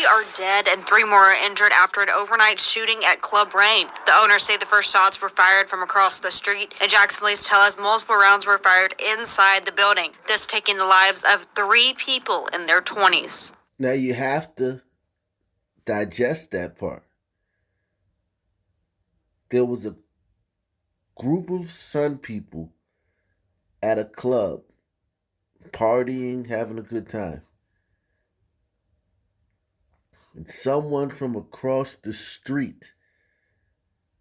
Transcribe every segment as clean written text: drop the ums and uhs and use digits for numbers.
are dead and 3 more are injured after an overnight shooting at Club Rain. The owners say the first shots were fired from across the street, and Jackson police tell us multiple rounds were fired inside the building, this taking the lives of 3 people in their 20s. Now you have to digest that part. There was a group of Sun people at a club, partying, having a good time. And someone from across the street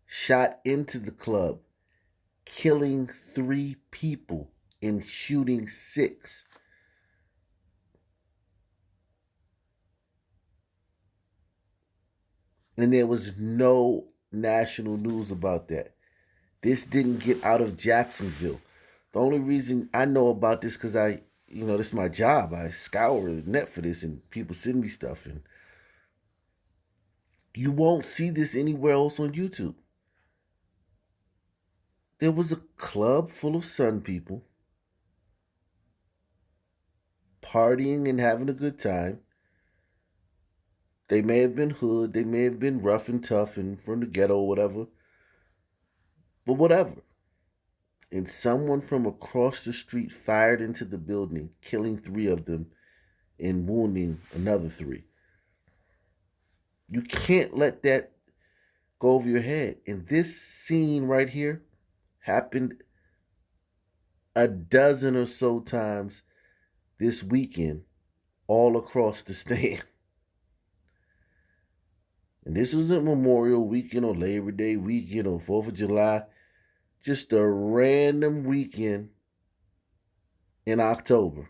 shot into the club, killing 3 people and shooting 6. And there was no national news about that. This didn't get out of Jacksonville. The only reason I know about this because this is my job. I scour the net for this and people send me stuff. And you won't see this anywhere else on YouTube. There was a club full of Sun people partying and having a good time. They may have been hood, they may have been rough and tough and from the ghetto or whatever. But whatever. And someone from across the street fired into the building, killing 3 of them and wounding another 3. You can't let that go over your head. And this scene right here happened a dozen or so times this weekend all across the state. And this wasn't Memorial Weekend or Labor Day weekend or 4th of July. Just a random weekend in October.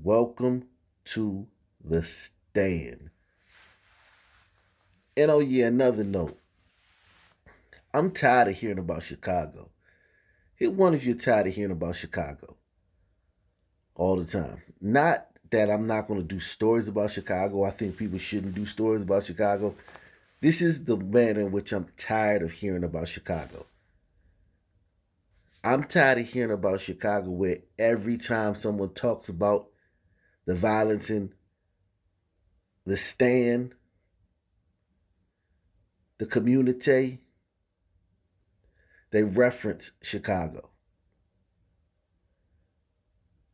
Welcome to the stand. And oh yeah, another note. I'm tired of hearing about Chicago. Hit one if you're tired of hearing about Chicago all the time. Not that I'm not going to do stories about Chicago. I think people shouldn't do stories about Chicago. This is the manner in which I'm tired of hearing about Chicago. I'm tired of hearing about Chicago where every time someone talks about the violence in the stand, the community, they reference Chicago.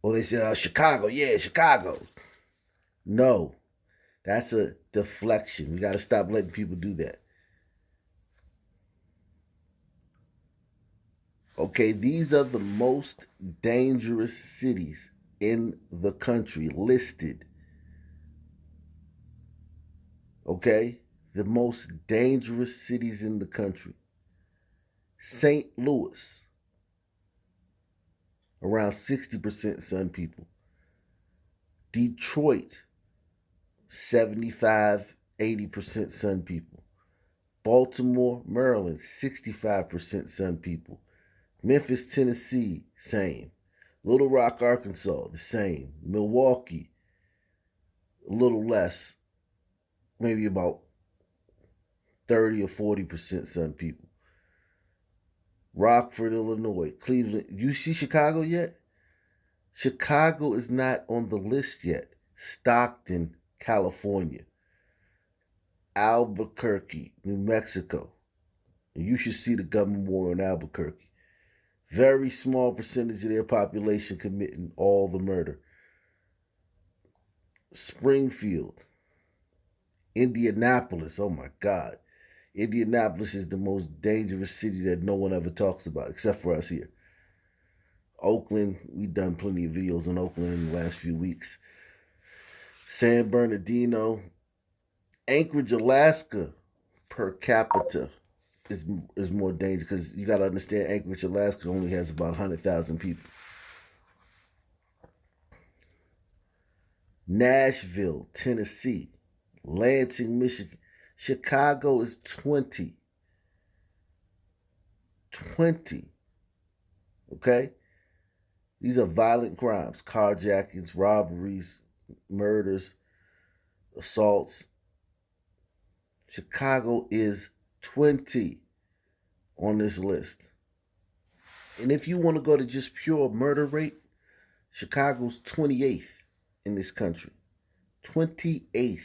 Or they say, Chicago, yeah, Chicago. No, that's a deflection. We got to stop letting people do that. Okay, these are the most dangerous cities in the country listed. Okay, the most dangerous cities in the country. St. Louis, around 60% Sun people. Detroit, 75-80% Sun people. Baltimore, Maryland, 65% Sun people. Memphis, Tennessee, same. Little Rock, Arkansas, the same. Milwaukee, a little less, maybe about 30 or 40% Sun people. Rockford, Illinois, Cleveland. You see Chicago yet? Chicago is not on the list yet. Stockton, California. Albuquerque, New Mexico. And you should see the gun memorial in Albuquerque. Very small percentage of their population committing all the murder. Springfield, Indianapolis, oh my God. Indianapolis is the most dangerous city that no one ever talks about, except for us here. Oakland, we've done plenty of videos on Oakland in the last few weeks. San Bernardino, Anchorage, Alaska, per capita is more dangerous because you got to understand Anchorage, Alaska only has about 100,000 people. Nashville, Tennessee, Lansing, Michigan. Chicago is 20. 20. Okay? These are violent crimes, carjackings, robberies, murders, assaults. Chicago is 20 on this list. And if you want to go to just pure murder rate, Chicago's 28th in this country. 28th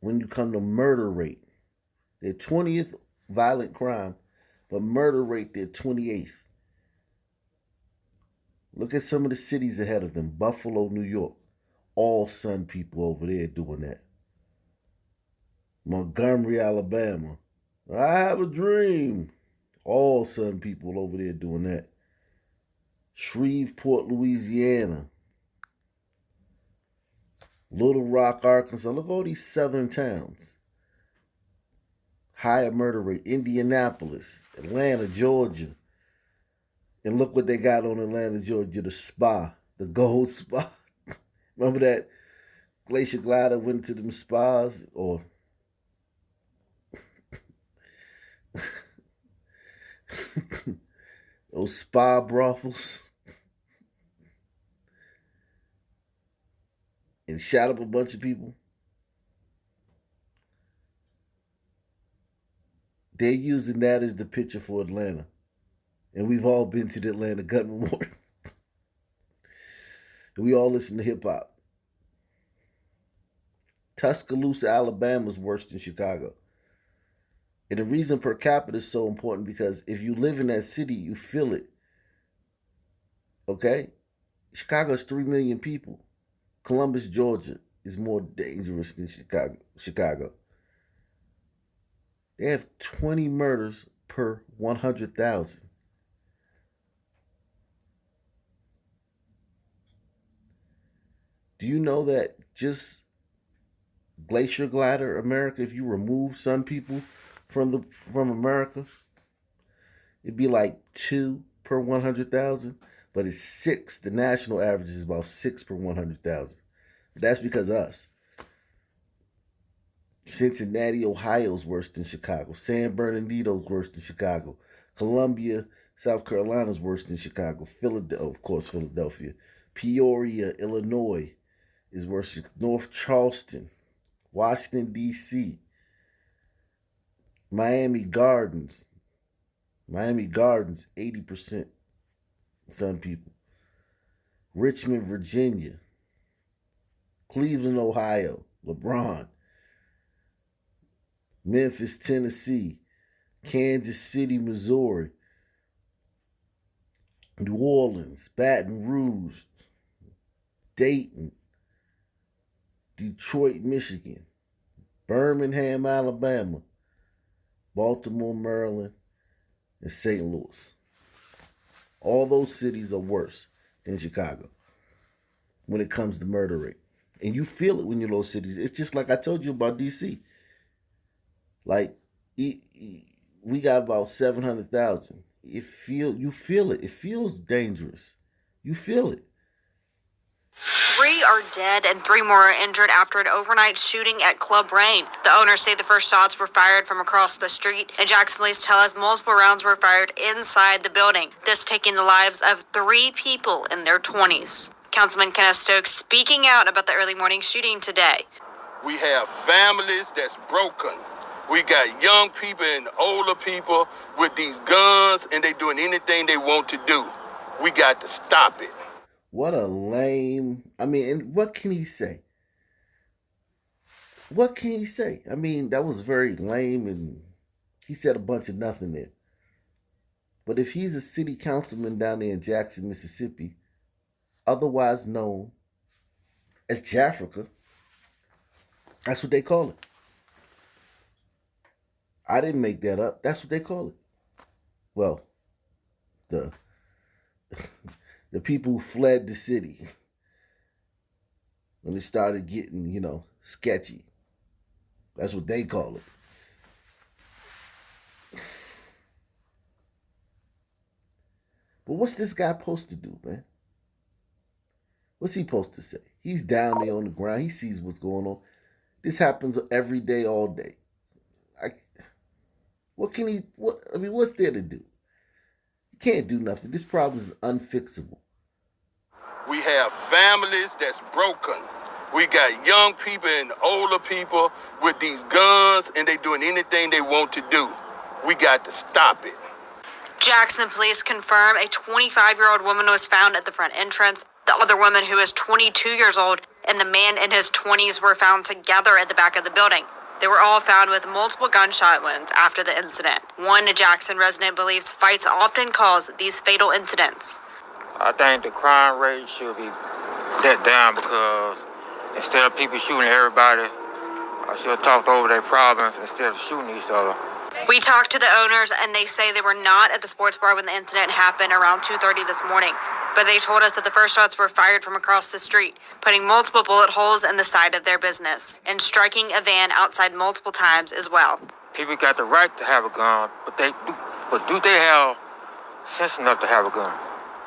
when you come to murder rate. Their 20th violent crime, but murder rate, they're 28th. Look at some of the cities ahead of them. Buffalo, New York. All Sun people over there doing that. Montgomery, Alabama. I have a dream. All Sun people over there doing that. Shreveport, Louisiana. Little Rock, Arkansas. Look at all these southern towns. Higher murder rate. Indianapolis, Atlanta, Georgia. And look what they got on Atlanta, Georgia, the spa, the gold spa. Remember that Glacier Glider went to them spas? Or those spa brothels? And shot up a bunch of people? They're using that as the picture for Atlanta. And we've all been to the Atlanta Gun Memorial. And we all listen to hip hop. Tuscaloosa, Alabama is worse than Chicago. And the reason per capita is so important because if you live in that city, you feel it. Okay? Chicago has 3 million people. Columbus, Georgia is more dangerous than Chicago. They have 20 murders per 100,000. Do you know that just Glacier Glider America, if you remove some people from America, it'd be like 2 per 100,000, but it's 6. The national average is about 6 per 100,000. That's because of us. Cincinnati, Ohio is worse than Chicago. San Bernardino is worse than Chicago. Columbia, South Carolina is worse than Chicago. Philadelphia. Peoria, Illinois is worse than North Charleston. Washington, D.C. Miami Gardens, 80% Sun people. Richmond, Virginia. Cleveland, Ohio, LeBron. Memphis, Tennessee. Kansas City, Missouri. New Orleans, Baton Rouge, Dayton, Detroit, Michigan, Birmingham, Alabama, Baltimore, Maryland, and St. Louis. All those cities are worse than Chicago when it comes to murder rate. And you feel it when you're in those cities. It's just like I told you about D.C. Like, we got about 700,000. You feel it. It feels dangerous. You feel it. 3 are dead and 3 more are injured after an overnight shooting at Club Rain. The owners say the first shots were fired from across the street, and Jackson police tell us multiple rounds were fired inside the building, this taking the lives of 3 people in their 20s. Councilman Kenneth Stokes speaking out about the early morning shooting today. We have families that's broken. We got young people and older people with these guns, and they doing anything they want to do. We got to stop it. What a lame... and what can he say? What can he say? That was very lame, and he said a bunch of nothing there. But if he's a city councilman down there in Jackson, Mississippi, otherwise known as Jafrica, that's what they call it. I didn't make that up. That's what they call it. Well, the people who fled the city when it started getting, sketchy. That's what they call it. But what's this guy supposed to do, man? What's he supposed to say? He's down there on the ground. He sees what's going on. This happens every day, all day. What's there to do? He can't do nothing. This problem is unfixable. We have families that's broken. We got young people and older people with these guns, and they doing anything they want to do. We got to stop it. Jackson police confirm a 25-year-old woman was found at the front entrance. The other woman, who is 22 years old, and the man in his 20s were found together at the back of the building. They were all found with multiple gunshot wounds after the incident. One Jackson resident believes fights often cause these fatal incidents. I think the crime rate should be let down because instead of people shooting everybody, I should have talked over their problems instead of shooting each other. We talked to the owners, and they say they were not at the sports bar when the incident happened around 2:30 this morning. But they told us that the first shots were fired from across the street, putting multiple bullet holes in the side of their business and striking a van outside multiple times as well. People got the right to have a gun, but do they have sense enough to have a gun?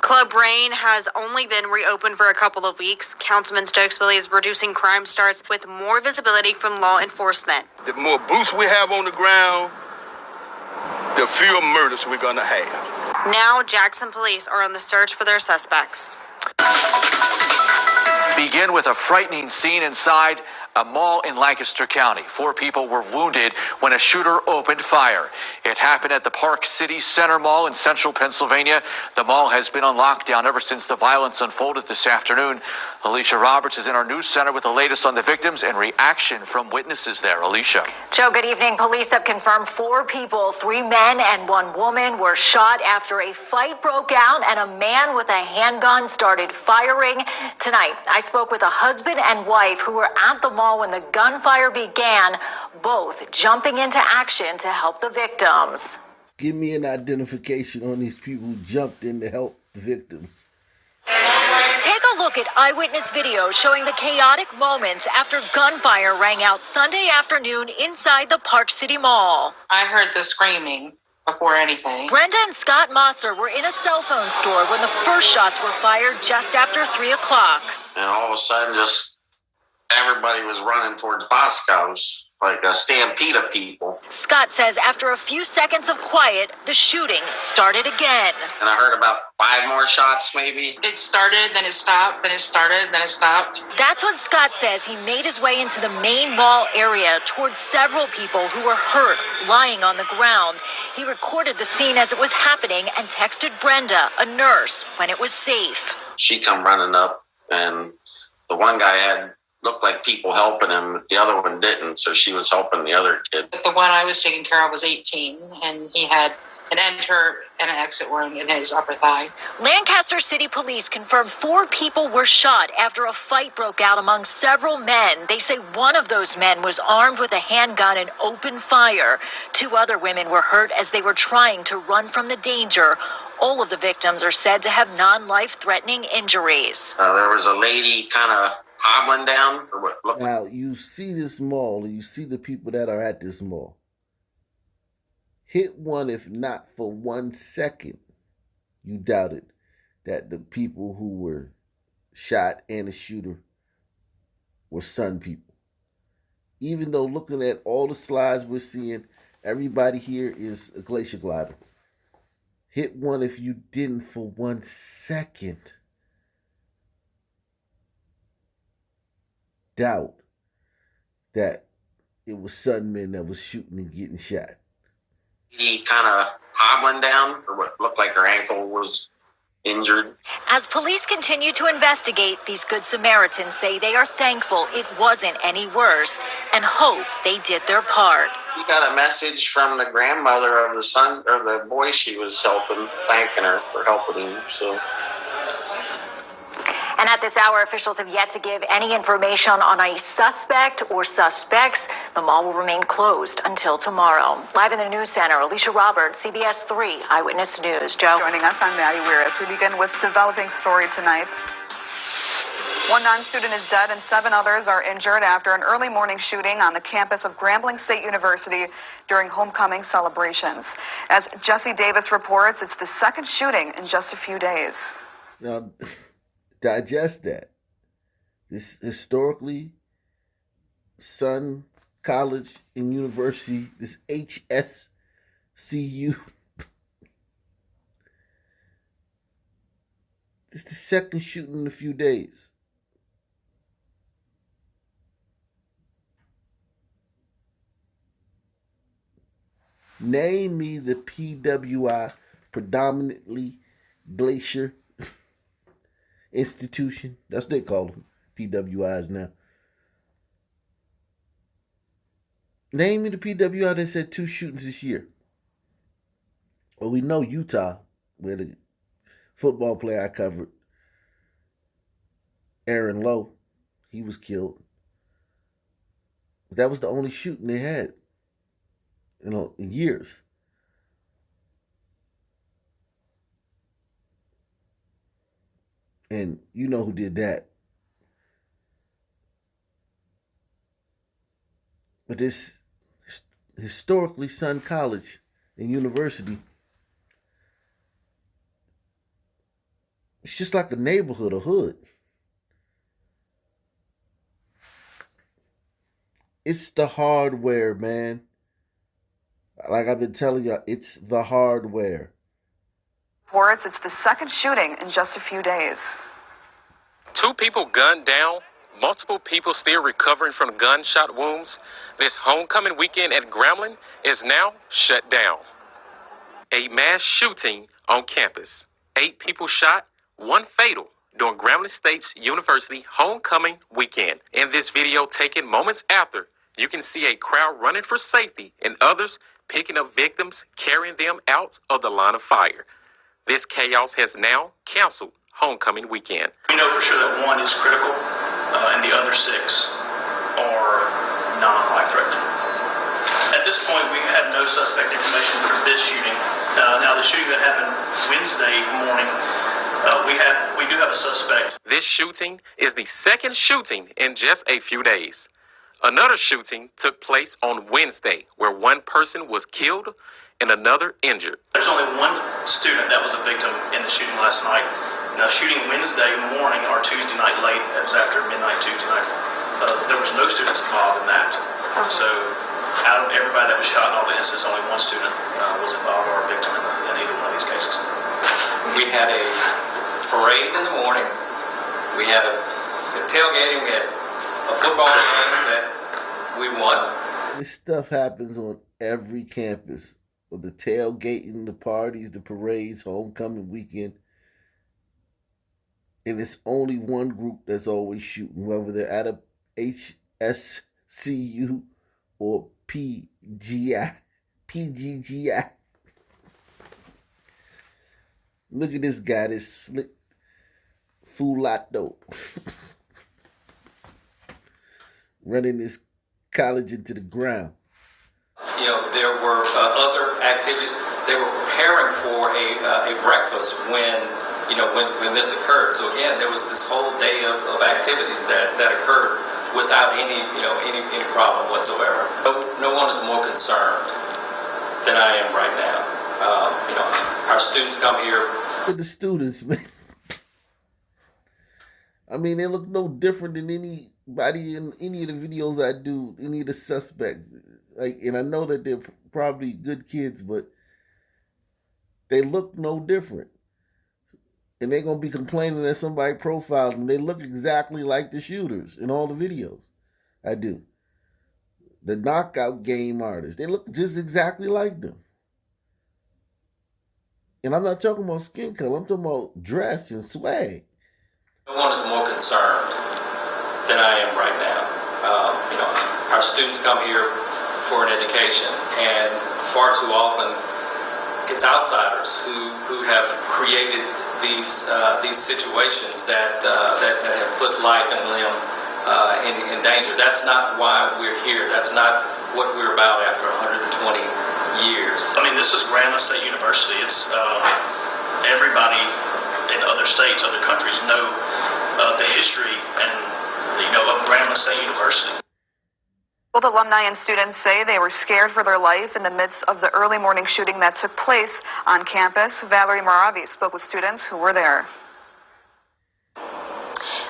Club Rain has only been reopened for a couple of weeks. Councilman Stokes believes reducing crime starts with more visibility from law enforcement. The more boots we have on the ground, the fewer murders we're going to have. Now, Jackson police are on the search for their suspects. Begin with a frightening scene inside a mall in Lancaster County. 4 people were wounded when a shooter opened fire. It happened at the Park City Center Mall in central Pennsylvania. The mall has been on lockdown ever since the violence unfolded this afternoon. Alicia Roberts is in our news center with the latest on the victims and reaction from witnesses there. Alicia. Joe, good evening. Police have confirmed 4 people, 3 men and 1 woman, were shot after a fight broke out and a man with a handgun started firing. Tonight, I spoke with a husband and wife who were at the mall when the gunfire began, both jumping into action to help the victims. Give me an identification on these people who jumped in to help the victims. Take a look at eyewitness video showing the chaotic moments after gunfire rang out Sunday afternoon inside the Park City Mall. I heard the screaming before anything. Brenda and Scott Mosser were in a cell phone store when the first shots were fired just after 3 o'clock. And all of a sudden, just everybody was running towards Bosco's, like a stampede of people. Scott says after a few seconds of quiet, the shooting started again. And I heard about 5 more shots, maybe. It started, then it stopped, then it started, then it stopped. That's what Scott says. He made his way into the main mall area towards several people who were hurt, lying on the ground. He recorded the scene as it was happening and texted Brenda, a nurse, when it was safe. She come running up, and the one guy looked like people helping him, but the other one didn't, so she was helping the other kid. The one I was taking care of was 18, and he had an enter and an exit wound in his upper thigh. Lancaster City Police confirmed 4 people were shot after a fight broke out among several men. They say one of those men was armed with a handgun and opened fire. 2 other women were hurt as they were trying to run from the danger. All of the victims are said to have non-life-threatening injuries. There was a lady kind of hobbling down. Now, you see this mall, and you see the people that are at this mall. Hit one, if not for 1 second, you doubted that the people who were shot and the shooter were Sun people. Even though looking at all the slides we're seeing, everybody here is a glacier glider. Hit one if you didn't for 1 second doubt that it was Sun men that was shooting and getting shot. He kind of hobbling down, or what looked like her ankle was injured. As police continue to investigate, these Good Samaritans say they are thankful it wasn't any worse and hope they did their part. We got a message from the grandmother of the son, or the boy she was helping, thanking her for helping him. So. And at this hour, officials have yet to give any information on a suspect or suspects. The mall will remain closed until tomorrow. Live in the news center, Alicia Roberts, CBS 3 Eyewitness News. Joe. Joining us, I'm Maddie Weiris. We begin with developing story tonight. 1 non-student is dead and 7 others are injured after an early morning shooting on the campus of Grambling State University during homecoming celebrations. As Jesse Davis reports, it's the 2nd shooting in just a few days. Now, digest that. This historically Sun College and University, this HSCU. This is the 2nd shooting in a few days. Name me the PWI, predominantly glacier institution. That's what they call them, PWIs now. Name me the PWI that said 2 shootings this year. Well, we know Utah, where the football player I covered, Aaron Lowe, he was killed. That was the only shooting they had, in years. And you know who did that. But this historically Sun College and University, it's just like a neighborhood, a hood. It's the hardware, man. Like I've been telling you, it's the hardware. Reports it's the second shooting in just a few days. 2 people gunned down, multiple people still recovering from gunshot wounds. This homecoming weekend at Grambling is now shut down. A mass shooting on campus. 8 people shot, 1 fatal during Grambling State's University homecoming weekend. In this video taken moments after, you can see a crowd running for safety and others picking up victims, carrying them out of the line of fire. This chaos has now canceled homecoming weekend. We know for sure that 1 is critical, and the other 6 are non-life-threatening. At this point, we have no suspect information for this shooting. Now, the shooting that happened Wednesday morning, we do have a suspect. This shooting is the second shooting in just a few days. Another shooting took place on Wednesday, where 1 person was killed and another injured. There's only 1 student that was a victim in the shooting last night. Now, shooting Wednesday morning or Tuesday night late, it was after midnight Tuesday night, there was no students involved in that. So, out of everybody that was shot in all the incidents, only 1 student was involved or a victim in either one of these cases. We had a parade in the morning. We had a tailgating. We had a football game that we won. This stuff happens on every campus. The tailgating, the parties, the parades, homecoming weekend. And it's only one group that's always shooting, whether they're at a HSCU or PGGI. Look at this guy, this slick fulato. Running this college into the ground. You know, there were other activities. They were preparing for a breakfast when this occurred. So again, there was this whole day of activities that occurred without any problem whatsoever. No one is more concerned than I am right now. Our students come here. Look at the students, man. I mean, they look no different than anybody in any of the videos I do, any of the suspects. And I know that they're probably good kids, but they look no different. And they're going to be complaining that somebody profiled them. They look exactly like the shooters in all the videos I do. The knockout game artists, they look just exactly like them. And I'm not talking about skin color. I'm talking about dress and swag. No one is more concerned than I am right now. Our students come here for an education, and far too often it's outsiders who have created these situations that have put life and limb in danger. That's not why we're here. That's not what we're about after 120 years. I mean, this is Grambling State University. It's everybody in other states, other countries know the history of Grambling State University. Both alumni and students say they were scared for their life in the midst of the early morning shooting that took place on campus. Valerie Moravi spoke with students who were there.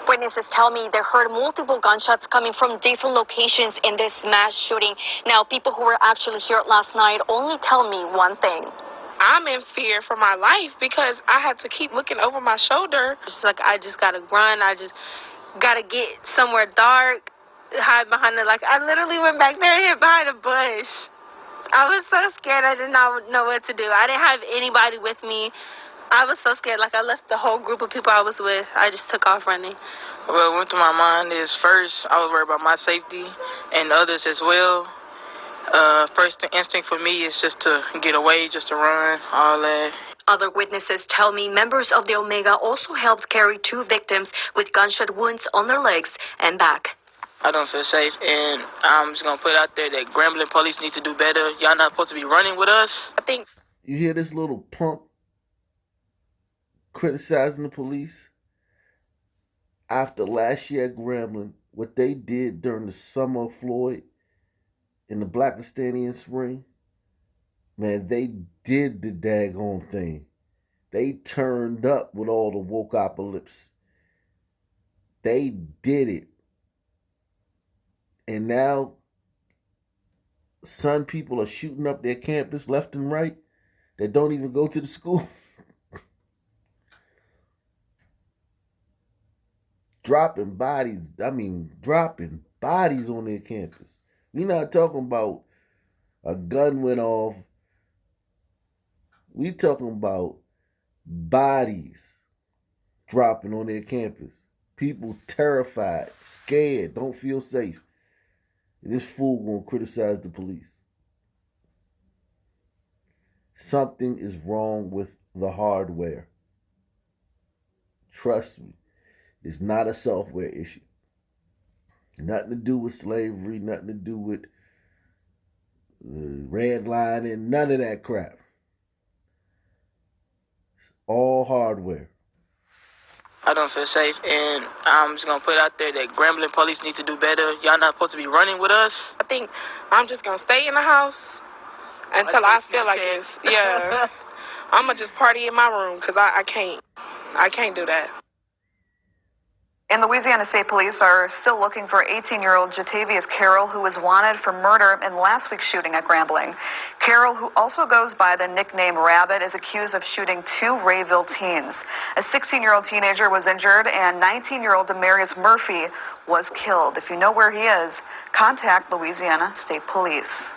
Witnesses tell me they heard multiple gunshots coming from different locations in this mass shooting. Now, people who were actually here last night only tell me one thing. I'm in fear for my life because I had to keep looking over my shoulder. It's like I just gotta run. I just gotta get somewhere dark, hide behind it. Like I literally went back there and hid behind a bush. I was so scared. I did not know what to do. I didn't have anybody with me. I was so scared. Like, I left the whole group of people I was with. I just took off running. What went through my mind is, first, I was worried about my safety and others as well. First instinct for me is just to get away, just to run, all that. Other witnesses tell me members of the Omega also helped carry 2 victims with gunshot wounds on their legs and back. I don't feel safe, and I'm just going to put it out there that Grambling police needs to do better. Y'all not supposed to be running with us. I think... You hear this little punk criticizing the police? After last year at Grambling, what they did during the summer of Floyd in the Blackistanian spring, man, they did the daggone thing. They turned up with all the woke-apocalypse. They did it. And now, some people are shooting up their campus left and right that don't even go to the school. dropping bodies on their campus. We're not talking about a gun went off. We talking about bodies dropping on their campus. People terrified, scared, don't feel safe. And this fool gonna criticize the police. Something is wrong with the hardware. Trust me, it's not a software issue. Nothing to do with slavery, nothing to do with redlining, none of that crap. It's all hardware. I don't feel safe, and I'm just going to put it out there that Grambling police needs to do better. Y'all not supposed to be running with us. I think I'm just going to stay in the house until I feel like it's, yeah. I'm going to just party in my room because I can't do that. And Louisiana State Police are still looking for 18-year-old Jatavius Carroll, who was wanted for murder in last week's shooting at Grambling. Carroll, who also goes by the nickname Rabbit, is accused of shooting 2 Rayville teens. A 16-year-old teenager was injured, and 19-year-old Demarius Murphy was killed. If you know where he is, contact Louisiana State Police.